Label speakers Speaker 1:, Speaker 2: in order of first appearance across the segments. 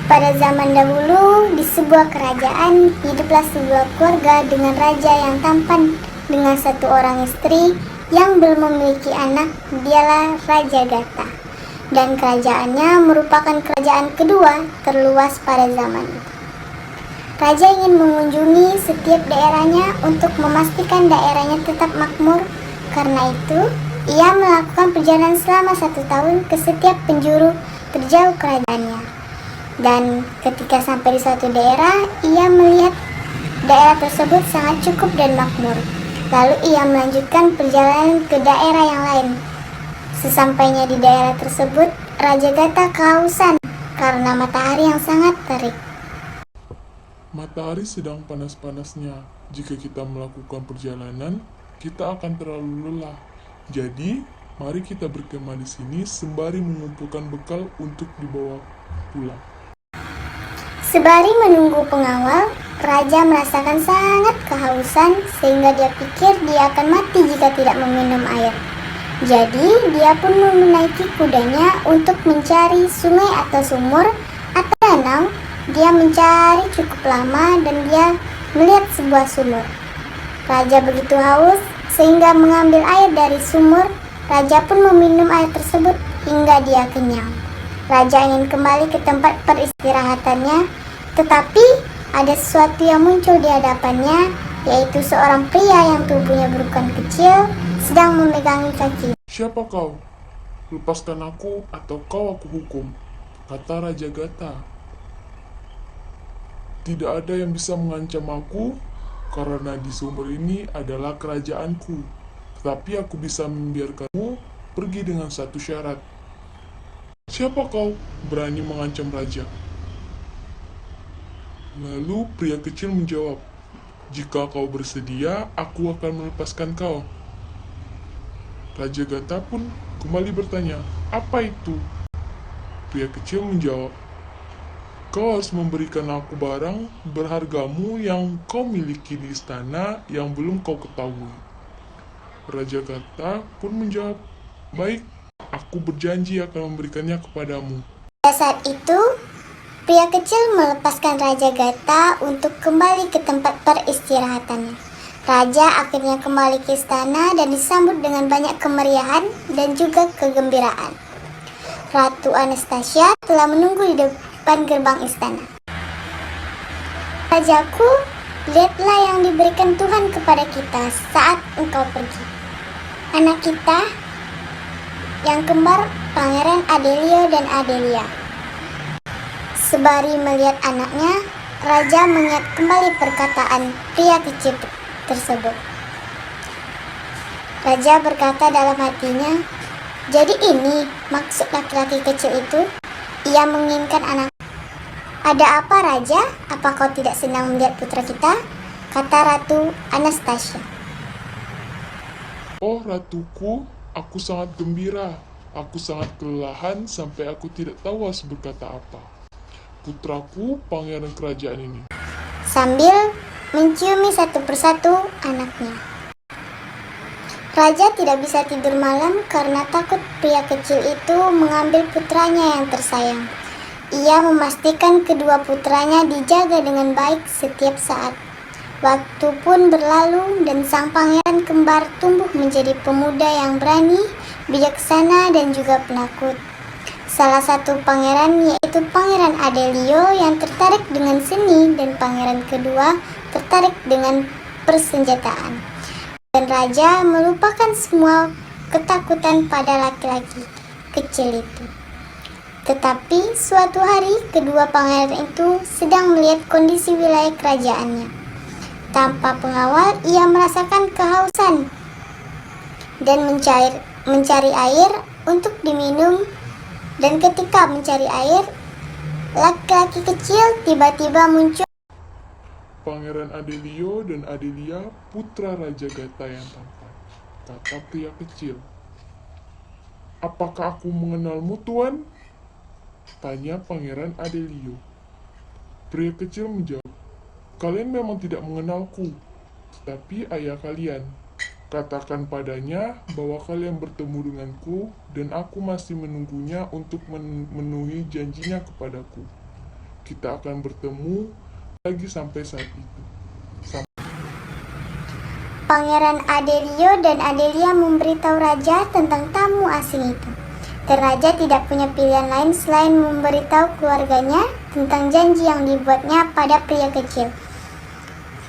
Speaker 1: Pada zaman dahulu, di sebuah kerajaan, hiduplah sebuah keluarga dengan raja yang tampan dengan satu orang istri yang belum memiliki anak, dialah Raja Gata. Dan kerajaannya merupakan kerajaan kedua terluas pada zaman itu. Raja ingin mengunjungi setiap daerahnya untuk memastikan daerahnya tetap makmur. Karena itu, ia melakukan perjalanan selama 1 tahun ke setiap penjuru terjauh kerajaannya. Dan ketika sampai di suatu daerah, ia melihat daerah tersebut sangat cukup dan makmur. Lalu ia melanjutkan perjalanan ke daerah yang lain. Sesampainya di daerah tersebut, Raja Gata kehausan karena matahari yang sangat terik.
Speaker 2: Matahari sedang panas-panasnya. Jika kita melakukan perjalanan, kita akan terlalu lelah. Jadi, mari kita berkemah di sini sembari mengumpulkan bekal untuk dibawa pulang.
Speaker 1: Sembari menunggu pengawal, Raja merasakan sangat kehausan sehingga dia pikir dia akan mati jika tidak meminum air. Jadi, dia pun menaiki kudanya untuk mencari sungai atau sumur atau danau. Dia mencari cukup lama dan dia melihat sebuah sumur. Raja begitu haus sehingga mengambil air dari sumur. Raja pun meminum air tersebut hingga dia kenyang. Raja ingin kembali ke tempat peristirahatannya, tetapi ada sesuatu yang muncul di hadapannya, yaitu seorang pria yang tubuhnya berukuran kecil sedang memegangi kaki.
Speaker 2: Siapa kau? Lepaskan aku atau kau aku hukum, kata Raja Gata. Tidak ada yang bisa mengancam aku, karena di sumur ini adalah kerajaanku. Tetapi aku bisa membiarkanmu pergi dengan satu syarat. Siapa kau berani mengancam raja? Lalu pria kecil menjawab, jika kau bersedia, aku akan melepaskan kau. Raja Gata pun kembali bertanya, apa itu? Pria kecil menjawab, kau harus memberikan aku barang berhargamu yang kau miliki di istana yang belum kau ketahui. Raja Gata pun menjawab, baik, aku berjanji akan memberikannya kepadamu.
Speaker 1: Pada saat itu, pria kecil melepaskan Raja Gata untuk kembali ke tempat peristirahatannya. Raja akhirnya kembali ke istana dan disambut dengan banyak kemeriahan dan juga kegembiraan. Ratu Anastasia telah menunggu di depan gerbang istana. Rajaku, lihatlah yang diberikan Tuhan kepada kita saat engkau pergi. Anak kita yang kembar, Pangeran Adelio dan Adelia. Sembari melihat anaknya, Raja mengingat kembali perkataan pria kecil tersebut. Raja berkata dalam hatinya, jadi ini maksud laki-laki kecil itu? Ia menginginkan anak. Ada apa, Raja? Apa kau tidak senang melihat putra kita? Kata Ratu Anastasia.
Speaker 2: Oh ratuku, aku sangat gembira. Aku sangat kelelahan sampai aku tidak tahu harus berkata apa. Putraku, pangeran kerajaan ini.
Speaker 1: Sambil menciumi satu persatu anaknya. Raja tidak bisa tidur malam karena takut pria kecil itu mengambil putranya yang tersayang. Ia memastikan kedua putranya dijaga dengan baik setiap saat. Waktu pun berlalu dan sang pangeran kembar tumbuh menjadi pemuda yang berani, bijaksana dan juga penakut. Salah satu pangeran yaitu Pangeran Adelio yang tertarik dengan seni dan pangeran kedua tertarik dengan persenjataan. Dan raja melupakan semua ketakutan pada laki-laki kecil itu. Tetapi suatu hari kedua pangeran itu sedang melihat kondisi wilayah kerajaannya. Tanpa pengawal ia merasakan kehausan dan mencari air untuk diminum. Dan ketika mencari air, laki-laki kecil tiba-tiba muncul.
Speaker 2: Pangeran Adelio dan Adelia, putra Raja Gata yang tampan, kata pria kecil. Apakah aku mengenalmu, Tuan? Tanya Pangeran Adelio. Pria kecil menjawab, kalian memang tidak mengenalku, tetapi ayah kalian. Katakan padanya bahwa kalian bertemu denganku dan aku masih menunggunya untuk memenuhi janjinya kepadaku. kita akan bertemu lagi sampai saat itu.
Speaker 1: Pangeran Adelio dan Adelia memberitahu raja tentang tamu asing itu. Dan raja tidak punya pilihan lain selain memberitahu keluarganya tentang janji yang dibuatnya pada pria kecil.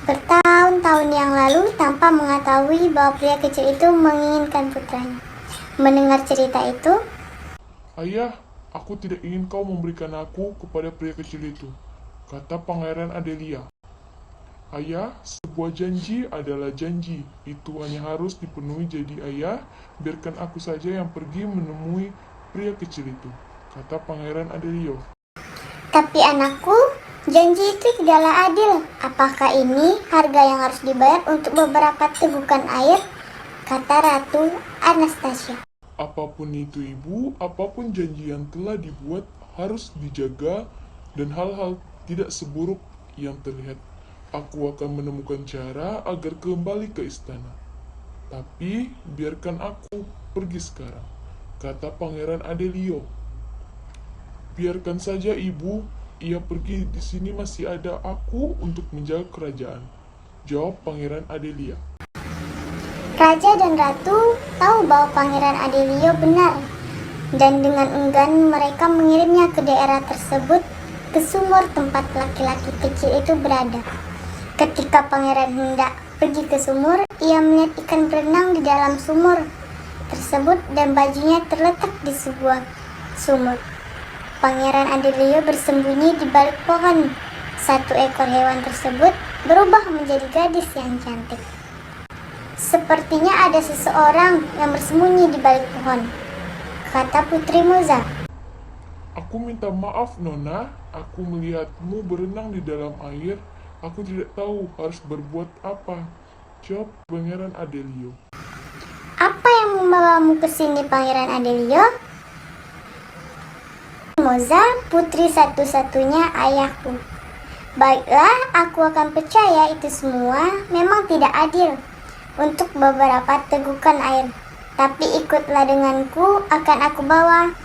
Speaker 1: Bertahun-tahun yang lalu tanpa mengetahui bahwa pria kecil itu menginginkan putranya. Mendengar cerita itu,
Speaker 2: Ayah, aku tidak ingin kau memberikan aku kepada pria kecil itu, kata Pangeran Adelia. Ayah, sebuah janji adalah janji. Itu hanya harus dipenuhi, jadi ayah, biarkan aku saja yang pergi menemui pria kecil itu, kata Pangeran Adelio.
Speaker 1: tapi anakku, janji itu tidaklah adil. Apakah ini harga yang harus dibayar untuk beberapa tegukan air? Kata Ratu Anastasia.
Speaker 2: Apapun itu ibu, apapun janji yang telah dibuat harus dijaga dan hal-hal tidak seburuk yang terlihat. Aku akan menemukan cara agar kembali ke istana. Tapi biarkan aku pergi sekarang, kata Pangeran Adelio. Biarkan saja ibu, ia pergi, di sini masih ada aku untuk menjaga kerajaan, jawab Pangeran Adelia.
Speaker 1: Raja dan Ratu tahu bahwa Pangeran Adelio benar, dan dengan enggan mereka mengirimnya ke daerah tersebut, ke sumur tempat laki-laki kecil itu berada. Ketika pangeran hendak pergi ke sumur, ia melihat ikan berenang di dalam sumur tersebut dan bajunya terletak di sebuah sumur. Pangeran Adelio bersembunyi di balik pohon. Satu ekor hewan tersebut berubah menjadi gadis yang cantik. Sepertinya ada seseorang yang bersembunyi di balik pohon, kata Putri Moza.
Speaker 2: Aku minta maaf Nona, aku melihatmu berenang di dalam air. Aku tidak tahu harus berbuat apa, jawab Pangeran Adelio.
Speaker 1: Apa yang membawamu ke sini, Pangeran Adelio? Moza, putri satu-satunya ayahku. Baiklah, aku akan percaya itu semua memang tidak adil untuk beberapa tegukan air. Tapi ikutlah denganku, akan aku bawa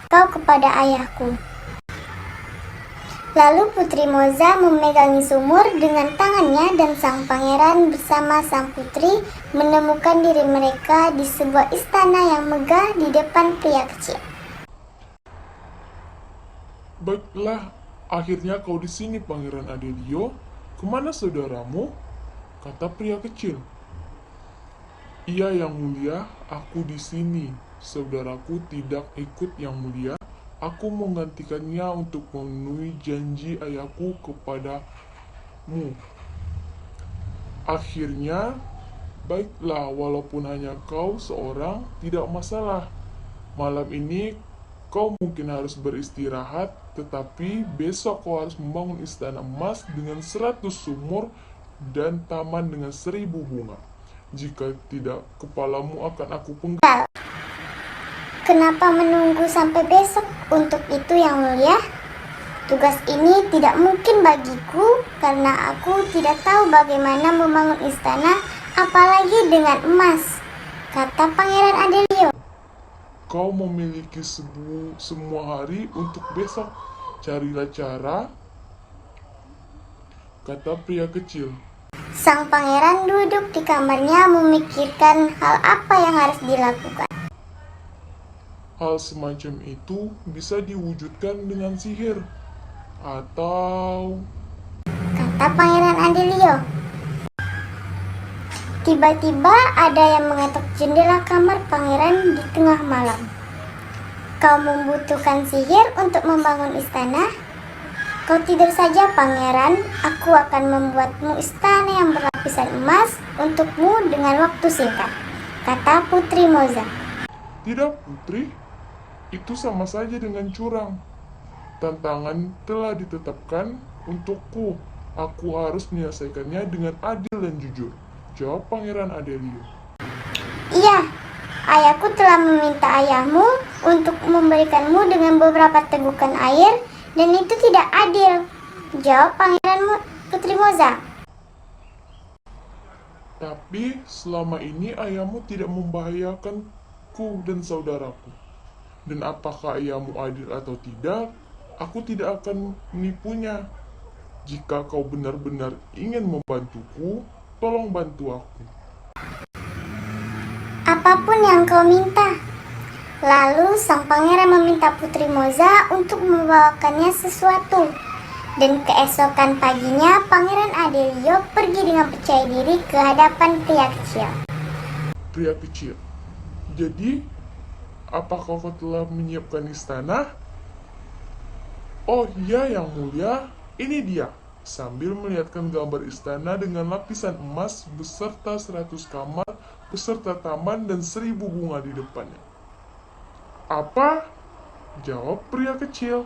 Speaker 1: kau kepada ayahku. Lalu Putri Moza memegangi sumur dengan tangannya dan sang pangeran bersama sang putri menemukan diri mereka di sebuah istana yang megah di depan pria kecil.
Speaker 2: Baiklah, akhirnya kau di sini Pangeran Adelio. Kemana saudaramu? Kata pria kecil. Iya yang mulia, aku di sini. Saudaraku tidak ikut yang mulia. Aku menggantikannya untuk memenuhi janji ayahku kepadamu. Akhirnya, baiklah walaupun hanya kau seorang, tidak masalah. Malam ini kau mungkin harus beristirahat, tetapi besok kau harus membangun istana emas dengan 100 sumur dan taman dengan 1000 bunga. Jika tidak, kepalamu akan aku penggal.
Speaker 1: Kenapa menunggu sampai besok untuk itu yang mulia? Tugas ini tidak mungkin bagiku karena aku tidak tahu bagaimana membangun istana apalagi dengan emas, kata Pangeran Adelio.
Speaker 2: Kau memiliki semua hari untuk besok. Carilah cara, kata pria kecil.
Speaker 1: Sang pangeran duduk di kamarnya memikirkan hal apa yang harus dilakukan.
Speaker 2: Hal semacam itu bisa diwujudkan dengan sihir, atau...
Speaker 1: Kata Pangeran Adelio. Tiba-tiba ada yang mengetuk jendela kamar pangeran di tengah malam. Kau membutuhkan sihir untuk membangun istana? Kau tidur saja pangeran, aku akan membuatmu istana yang berlapisan emas untukmu dengan waktu singkat, kata Putri Moza.
Speaker 2: Tidak putri, itu sama saja dengan curang. Tantangan telah ditetapkan untukku. Aku harus menyelesaikannya dengan adil dan jujur, jawab Pangeran Adelio.
Speaker 1: Iya, ayahku telah meminta ayahmu untuk memberikanmu dengan beberapa tegukan air, dan itu tidak adil, jawab Pangeran Putri Moza.
Speaker 2: Tapi selama ini ayahmu tidak membahayakanku dan saudaraku. Dan apakah ayahmu adil atau tidak, Aku tidak akan menipunya. Jika kau benar-benar ingin membantuku, tolong bantu aku.
Speaker 1: Apapun yang kau minta. Lalu sang pangeran meminta Putri Moza untuk membawakannya sesuatu. Dan keesokan paginya, Pangeran Adelio pergi dengan percaya diri ke hadapan pria kecil.
Speaker 2: Pria kecil, jadi apakah kau telah menyiapkan istana? Oh iya, yang mulia, ini dia. Sambil melihatkan gambar istana dengan lapisan emas beserta 100 kamar, beserta taman dan 1000 bunga di depannya. Apa? Jawab pria kecil.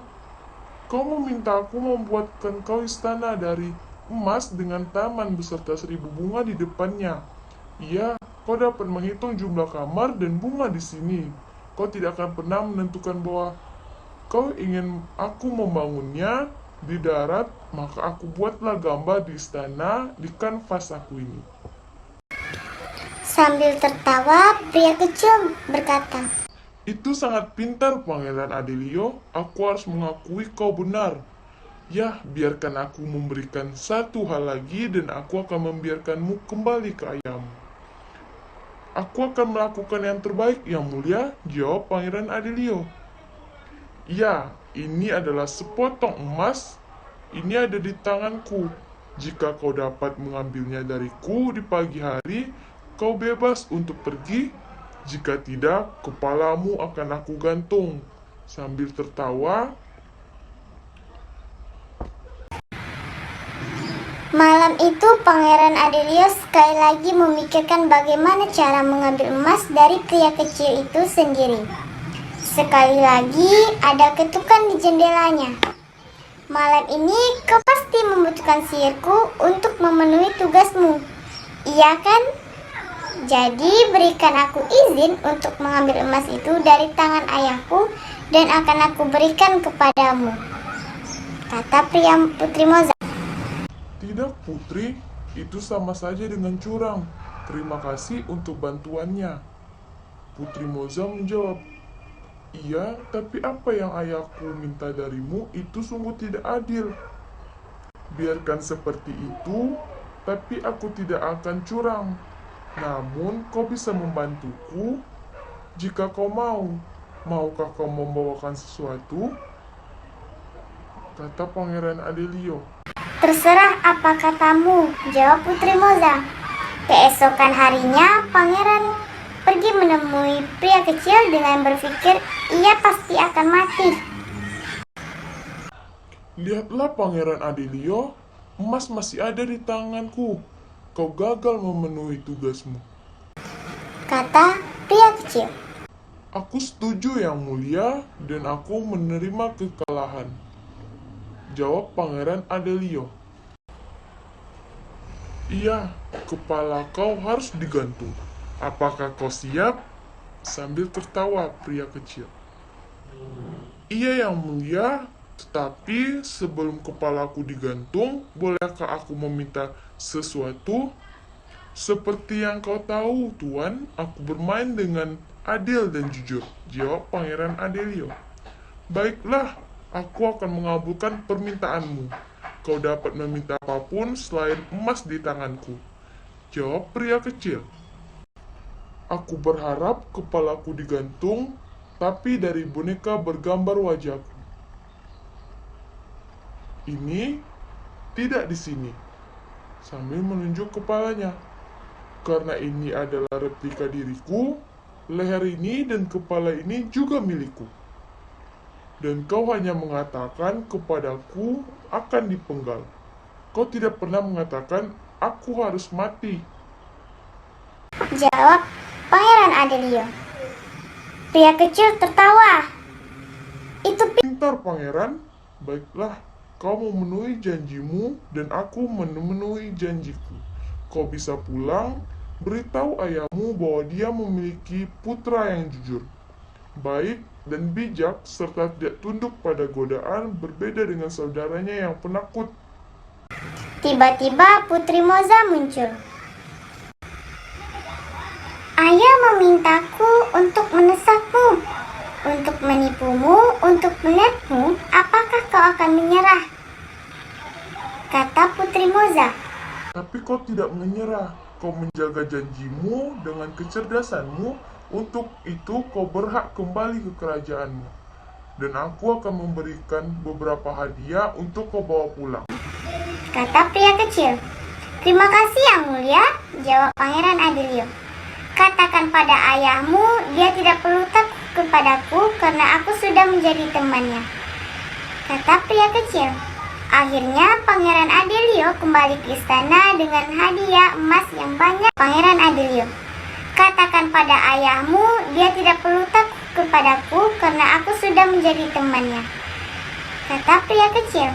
Speaker 2: Kau meminta aku membuatkan kau istana dari emas dengan taman beserta 1000 bunga di depannya. Iya, kau dapat menghitung jumlah kamar dan bunga di sini. Kau tidak akan pernah menentukan bahwa kau ingin aku membangunnya di darat, maka aku buatlah gambar di istana di kanvas aku ini.
Speaker 1: Sambil tertawa, pria kecil berkata,
Speaker 2: Itu sangat pintar, Pangeran Adelio. Aku harus mengakui kau benar. Ya, biarkan aku memberikan satu hal lagi dan aku akan membiarkanmu kembali ke ayahmu. Aku akan melakukan yang terbaik, yang mulia, jawab Pangeran Adelio. Ya, ini adalah sepotong emas. Ini ada di tanganku. Jika kau dapat mengambilnya dariku di pagi hari, kau bebas untuk pergi. Jika tidak, kepalamu akan aku gantung. Sambil tertawa,
Speaker 1: malam itu Pangeran Adelio sekali lagi memikirkan bagaimana cara mengambil emas dari pria kecil itu sendiri. Sekali lagi ada ketukan di jendelanya. Malam ini kau pasti membutuhkan sihirku untuk memenuhi tugasmu. Iya kan? Jadi berikan aku izin untuk mengambil emas itu dari tangan ayahku dan akan aku berikan kepadamu, kata pria Putri Moza.
Speaker 2: tidak putri, itu sama saja dengan curang. Terima kasih untuk bantuannya. Putri Moza menjawab, iya, tapi apa yang ayahku minta darimu itu sungguh tidak adil. Biarkan seperti itu, tapi aku tidak akan curang. Namun, kau bisa membantuku jika kau mau. Maukah kau membawakan sesuatu? Kata Pangeran Adelio.
Speaker 1: Terserah apa katamu, jawab Putri Moza. Keesokan harinya, pangeran pergi menemui pria kecil dengan berpikir ia pasti akan mati.
Speaker 2: Lihatlah Pangeran Adelio, emas masih ada di tanganku. Kau gagal memenuhi tugasmu.
Speaker 1: Kata pria kecil.
Speaker 2: Aku setuju yang mulia dan aku menerima kekalahan. Jawab Pangeran Adelio. Iya, kepala kau harus digantung. Apakah kau siap? Sambil tertawa pria kecil. Iya yang mulia, tetapi sebelum kepalaku digantung, bolehkah aku meminta sesuatu? Seperti yang kau tahu, Tuan, aku bermain dengan adil dan jujur, jawab Pangeran Adelio. Baiklah, aku akan mengabulkan permintaanmu. Kau dapat meminta apapun selain emas di tanganku, jawab pria kecil. Aku berharap kepalaku digantung, tapi dari boneka bergambar wajahku. Ini tidak di sini, sambil menunjuk kepalanya. Karena ini adalah replika diriku, leher ini dan kepala ini juga milikku. Dan kau hanya mengatakan kepadaku akan dipenggal. Kau tidak pernah mengatakan aku harus mati.
Speaker 1: Jawab Pangeran Adelio. Pria kecil tertawa. Itu
Speaker 2: Pintar pangeran, baiklah kau memenuhi janjimu dan aku memenuhi janjiku. Kau bisa pulang, beritahu ayahmu bahwa dia memiliki putra yang jujur, baik dan bijak serta tidak tunduk pada godaan, berbeda dengan saudaranya yang penakut.
Speaker 1: Tiba-tiba Putri Moza muncul. Ayah memintaku untuk mendesakmu, untuk menipumu, untuk melihatmu, apakah kau akan menyerah? Kata Putri Moza.
Speaker 2: Tapi kau tidak menyerah. Kau menjaga janjimu dengan kecerdasanmu. Untuk itu kau berhak kembali ke kerajaanmu. Dan aku akan memberikan beberapa hadiah untuk kau bawa pulang.
Speaker 1: Kata pria kecil. Terima kasih yang mulia, jawab Pangeran Adelio. Katakan pada ayahmu, dia tidak perlu takut kepadaku karena aku sudah menjadi temannya. Kata pria kecil. Akhirnya Pangeran Adelio kembali ke istana dengan hadiah emas yang banyak. Pangeran Adelio. Katakan pada ayahmu, dia tidak perlu takut kepadaku karena aku sudah menjadi temannya. Kata pria kecil.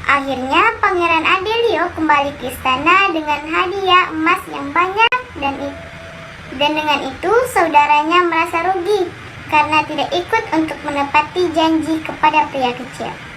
Speaker 1: Akhirnya Pangeran Adelio kembali ke istana dengan hadiah emas yang banyak dan dengan itu saudaranya merasa rugi karena tidak ikut untuk menepati janji kepada pria kecil.